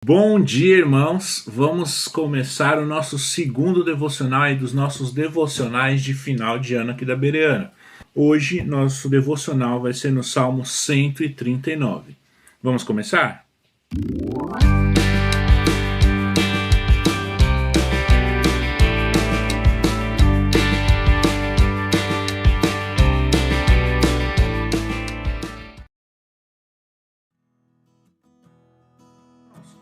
Bom dia, irmãos. Vamos começar o nosso segundo devocional e dos nossos devocionais de final de ano aqui da Bereana. Hoje, nosso devocional vai ser no Salmo 139. Vamos começar?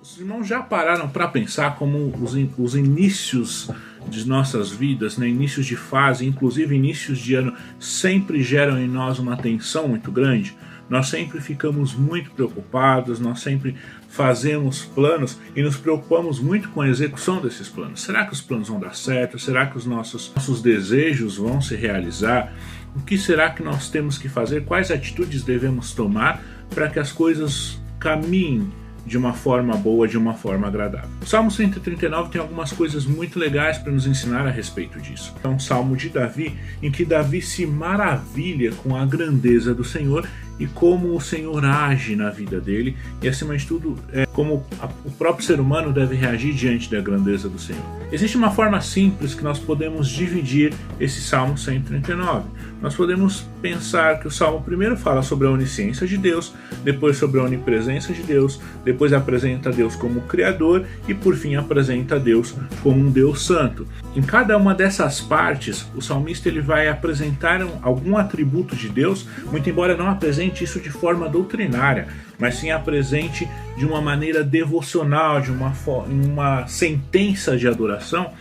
Os irmãos já pararam para pensar como os inícios de nossas vidas, né, inícios de fase, inclusive inícios de ano, sempre geram em nós uma tensão muito grande? Nós sempre ficamos muito preocupados, nós sempre fazemos planos e nos preocupamos muito com a execução desses planos. Será que os planos vão dar certo? Será que os nossos desejos vão se realizar? O que será que nós temos que fazer? Quais atitudes devemos tomar para que as coisas caminhem de uma forma boa, de uma forma agradável? O Salmo 139 tem algumas coisas muito legais para nos ensinar a respeito disso. É um salmo de Davi, em que Davi se maravilha com a grandeza do Senhor e como o Senhor age na vida dele, e acima de tudo, como o próprio ser humano deve reagir diante da grandeza do Senhor. Existe uma forma simples que nós podemos dividir esse Salmo 139. Nós podemos pensar que o Salmo primeiro fala sobre a onisciência de Deus, depois sobre a onipresença de Deus, depois apresenta Deus como Criador e por fim apresenta Deus como um Deus Santo. Em cada uma dessas partes, o salmista ele vai apresentar algum atributo de Deus, muito embora não apresente isso de forma doutrinária, mas sim apresente de uma maneira devocional, de uma sentença de adoração.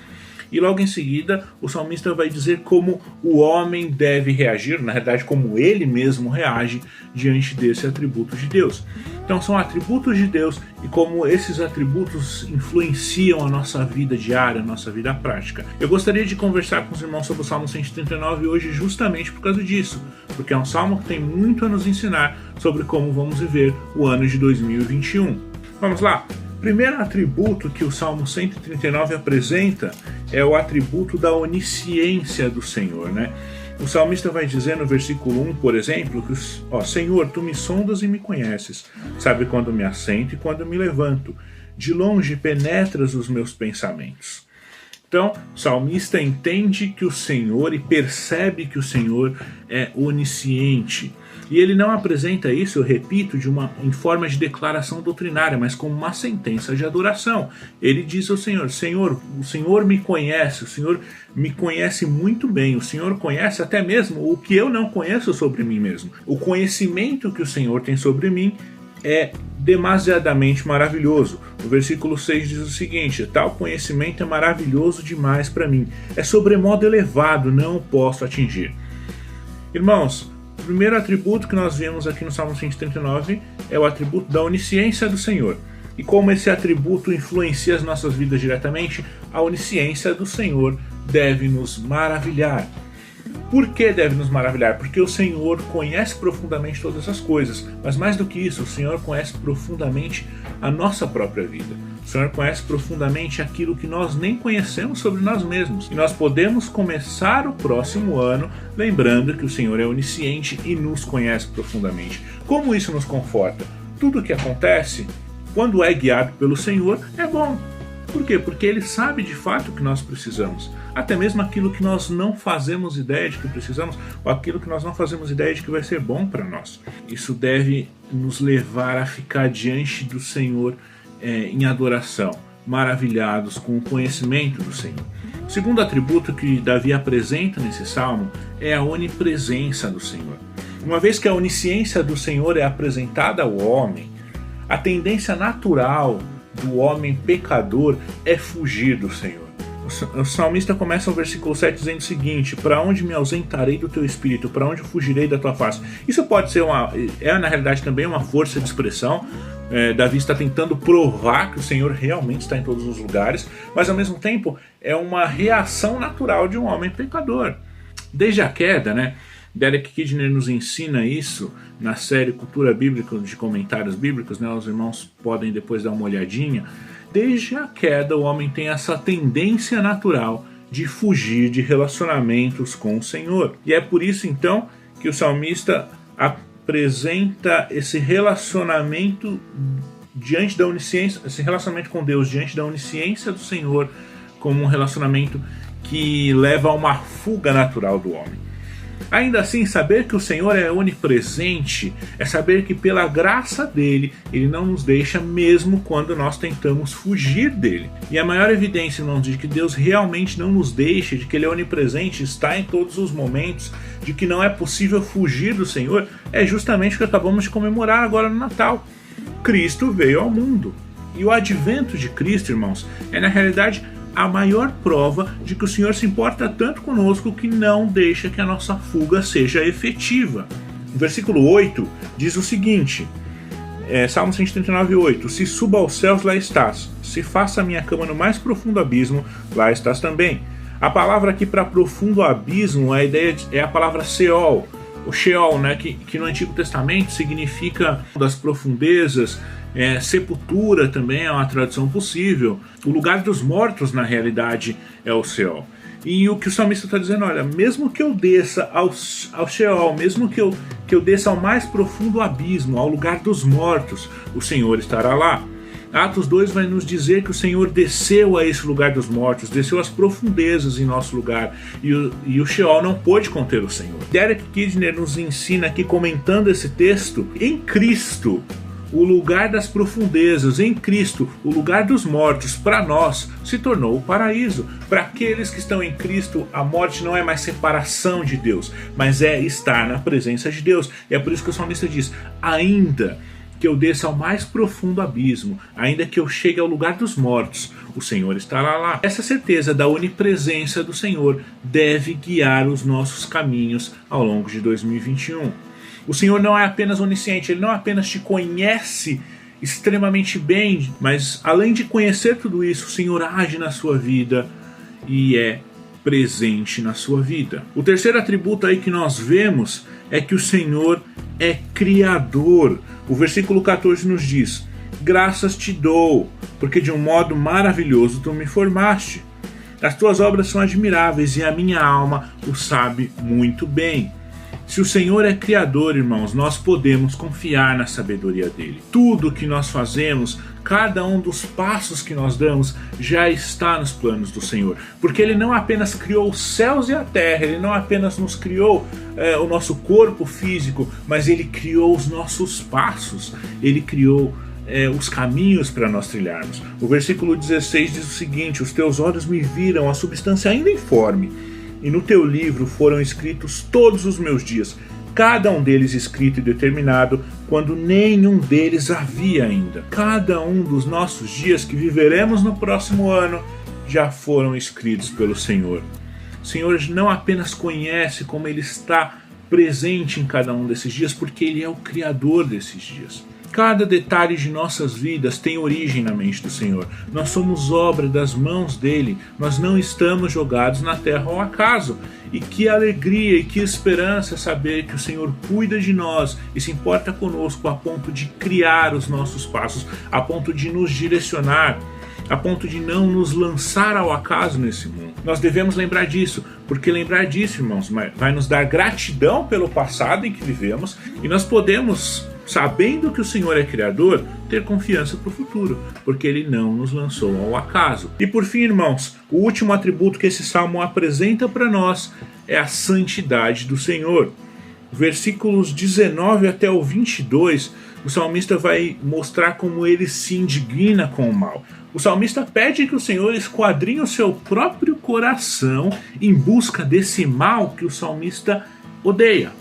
E logo em seguida o salmista vai dizer como o homem deve reagir, na verdade como ele mesmo reage diante desse atributo de Deus. Então são atributos de Deus e como esses atributos influenciam a nossa vida diária, a nossa vida prática. Eu gostaria de conversar com os irmãos sobre o Salmo 139 hoje justamente por causa disso, porque é um salmo que tem muito a nos ensinar sobre como vamos viver o ano de 2021. Vamos lá? O primeiro atributo que o Salmo 139 apresenta é o atributo da onisciência do Senhor, né? O salmista vai dizer no versículo 1, por exemplo, que Senhor, tu me sondas e me conheces, sabe quando me assento e quando me levanto, de longe penetras os meus pensamentos. Então, o salmista entende que o Senhor e percebe que o Senhor é onisciente. E ele não apresenta isso, eu repito, em forma de declaração doutrinária, mas como uma sentença de adoração. Ele diz ao Senhor, o Senhor me conhece, o Senhor me conhece muito bem, o Senhor conhece até mesmo o que eu não conheço sobre mim mesmo. O conhecimento que o Senhor tem sobre mim é demasiadamente maravilhoso. O versículo 6 diz o seguinte: tal conhecimento é maravilhoso demais para mim, é sobremodo elevado, não o posso atingir. Irmãos, o primeiro atributo que nós vemos aqui no Salmo 139 é o atributo da onisciência do Senhor. E como esse atributo influencia as nossas vidas diretamente, a onisciência do Senhor deve nos maravilhar. Por que deve nos maravilhar? Porque o Senhor conhece profundamente todas as coisas, mas mais do que isso, o Senhor conhece profundamente a nossa própria vida. O Senhor conhece profundamente aquilo que nós nem conhecemos sobre nós mesmos. E nós podemos começar o próximo ano lembrando que o Senhor é onisciente e nos conhece profundamente. Como isso nos conforta? Tudo o que acontece, quando é guiado pelo Senhor, é bom. Por quê? Porque Ele sabe de fato o que nós precisamos. Até mesmo aquilo que nós não fazemos ideia de que precisamos, ou aquilo que nós não fazemos ideia de que vai ser bom para nós. Isso deve nos levar a ficar diante do Senhor em adoração, maravilhados com o conhecimento do Senhor. O segundo atributo que Davi apresenta nesse salmo é a onipresença do Senhor. Uma vez que a onisciência do Senhor é apresentada ao homem, a tendência natural do homem pecador é fugir do Senhor. O salmista começa o versículo 7 dizendo o seguinte: para onde me ausentarei do teu espírito? Para onde fugirei da tua face? Isso pode ser na realidade também uma força de expressão. Davi está tentando provar que o Senhor realmente está em todos os lugares, mas ao mesmo tempo é uma reação natural de um homem pecador. Desde a queda, né? Derek Kidner nos ensina isso na série Cultura Bíblica de Comentários Bíblicos, né? Os irmãos podem depois dar uma olhadinha. Desde a queda, o homem tem essa tendência natural de fugir de relacionamentos com o Senhor. E é por isso, então, que o salmista apresenta esse relacionamento diante da onisciência, esse relacionamento com Deus diante da onisciência do Senhor, como um relacionamento que leva a uma fuga natural do homem. Ainda assim, saber que o Senhor é onipresente é saber que pela graça dele, ele não nos deixa mesmo quando nós tentamos fugir dele. E a maior evidência, irmãos, de que Deus realmente não nos deixa, de que ele é onipresente, está em todos os momentos, de que não é possível fugir do Senhor, é justamente o que acabamos de comemorar agora no Natal. Cristo veio ao mundo. E o advento de Cristo, irmãos, é na realidade a maior prova de que o Senhor se importa tanto conosco que não deixa que a nossa fuga seja efetiva. O versículo 8 diz o seguinte, Salmo 139, 8: Se suba aos céus, lá estás. Se faça a minha cama no mais profundo abismo, lá estás também. A palavra aqui para profundo abismo, a ideia é a palavra Sheol. O Sheol, né, que no Antigo Testamento significa das profundezas, sepultura também é uma tradução possível. O lugar dos mortos, na realidade, é o Sheol. E o que o salmista está dizendo, olha, mesmo que eu desça ao Sheol, mesmo que eu desça ao mais profundo abismo, ao lugar dos mortos, o Senhor estará lá. Atos 2 vai nos dizer que o Senhor desceu a esse lugar dos mortos, desceu às profundezas em nosso lugar, e o Sheol não pôde conter o Senhor. Derek Kidner nos ensina aqui, comentando esse texto, em Cristo, o lugar das profundezas, em Cristo, o lugar dos mortos, para nós, se tornou o paraíso. Para aqueles que estão em Cristo, a morte não é mais separação de Deus, mas é estar na presença de Deus. E é por isso que o salmista diz, ainda que eu desça ao mais profundo abismo, ainda que eu chegue ao lugar dos mortos, o Senhor estará lá. Essa certeza da onipresença do Senhor deve guiar os nossos caminhos ao longo de 2021. O Senhor não é apenas onisciente, Ele não apenas te conhece extremamente bem, mas além de conhecer tudo isso, o Senhor age na sua vida e é presente na sua vida. O terceiro atributo aí que nós vemos é que o Senhor é criador. O versículo 14 nos diz, graças te dou, porque de um modo maravilhoso tu me formaste. As tuas obras são admiráveis e a minha alma o sabe muito bem. Se o Senhor é criador, irmãos, nós podemos confiar na sabedoria dele. Tudo que nós fazemos, cada um dos passos que nós damos, já está nos planos do Senhor. Porque ele não apenas criou os céus e a terra, ele não apenas nos criou o nosso corpo físico, mas ele criou os nossos passos, ele criou os caminhos para nós trilharmos. O versículo 16 diz o seguinte, os teus olhos me viram a substância ainda informe, e no teu livro foram escritos todos os meus dias, cada um deles escrito e determinado, quando nenhum deles havia ainda. Cada um dos nossos dias que viveremos no próximo ano já foram escritos pelo Senhor. O Senhor não apenas conhece, como Ele está presente em cada um desses dias, porque Ele é o Criador desses dias. Cada detalhe de nossas vidas tem origem na mente do Senhor. Nós somos obra das mãos dele. Nós não estamos jogados na terra ao acaso. E que alegria e que esperança saber que o Senhor cuida de nós e se importa conosco a ponto de criar os nossos passos, a ponto de nos direcionar, a ponto de não nos lançar ao acaso nesse mundo. Nós devemos lembrar disso, porque lembrar disso, irmãos, vai nos dar gratidão pelo passado em que vivemos, e nós podemos, sabendo que o Senhor é Criador, ter confiança para o futuro, porque Ele não nos lançou ao acaso. E por fim, irmãos, o último atributo que esse salmo apresenta para nós é a santidade do Senhor. Versículos 19 até o 22, o salmista vai mostrar como ele se indigna com o mal. O salmista pede que o Senhor esquadrinhe o seu próprio coração em busca desse mal que o salmista odeia,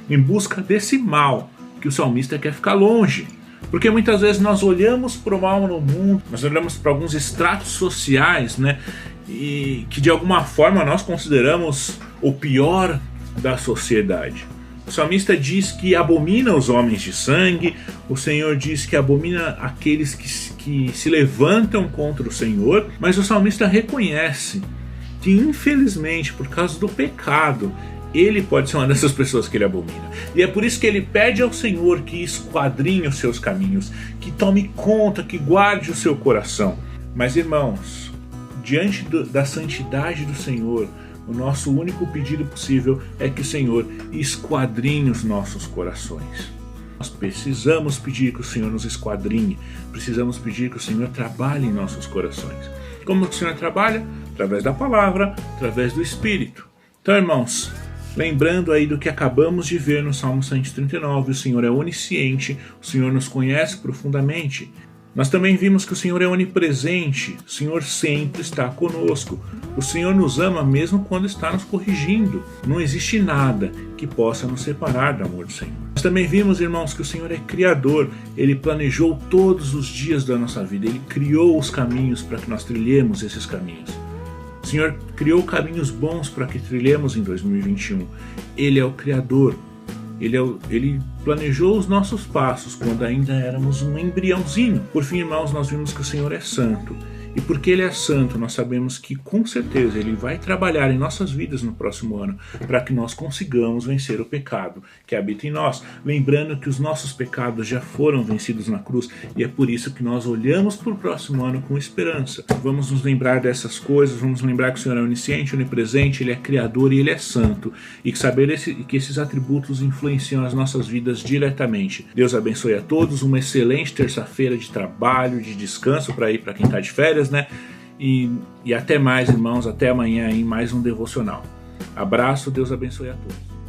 em busca desse mal que o salmista quer ficar longe. Porque muitas vezes nós olhamos para o mal no mundo, nós olhamos para alguns estratos sociais, né, e que de alguma forma nós consideramos o pior da sociedade. O salmista diz que abomina os homens de sangue, o Senhor diz que abomina aqueles que se levantam contra o Senhor, mas o salmista reconhece que infelizmente por causa do pecado, ele pode ser uma dessas pessoas que ele abomina. E é por isso que ele pede ao Senhor que esquadrinhe os seus caminhos, que tome conta, que guarde o seu coração. Mas irmãos, diante da santidade do Senhor, o nosso único pedido possível é que o Senhor esquadrinhe os nossos corações. Nós precisamos pedir que o Senhor nos esquadrinhe, precisamos pedir que o Senhor trabalhe em nossos corações. Como o Senhor trabalha? Através da palavra, através do Espírito. Então, irmãos, lembrando aí do que acabamos de ver no Salmo 139, o Senhor é onisciente, o Senhor nos conhece profundamente. Nós também vimos que o Senhor é onipresente, o Senhor sempre está conosco. O Senhor nos ama mesmo quando está nos corrigindo. Não existe nada que possa nos separar do amor do Senhor. Nós também vimos, irmãos, que o Senhor é Criador. Ele planejou todos os dias da nossa vida. Ele criou os caminhos para que nós trilhemos esses caminhos. O Senhor criou caminhos bons para que trilhemos em 2021. Ele é o Criador. Ele planejou os nossos passos quando ainda éramos um embriãozinho. Por fim, irmãos, nós vimos que o Senhor é santo. E porque Ele é santo, nós sabemos que com certeza Ele vai trabalhar em nossas vidas no próximo ano para que nós consigamos vencer o pecado que habita em nós. Lembrando que os nossos pecados já foram vencidos na cruz e é por isso que nós olhamos para o próximo ano com esperança. Vamos nos lembrar dessas coisas, vamos lembrar que o Senhor é onisciente, onipresente, Ele é Criador e Ele é santo. E saber que esses atributos influenciam as nossas vidas diretamente. Deus abençoe a todos, uma excelente terça-feira de trabalho, de descanso para quem está de férias, né? E até mais, irmãos, até amanhã em mais um devocional. Abraço, Deus abençoe a todos.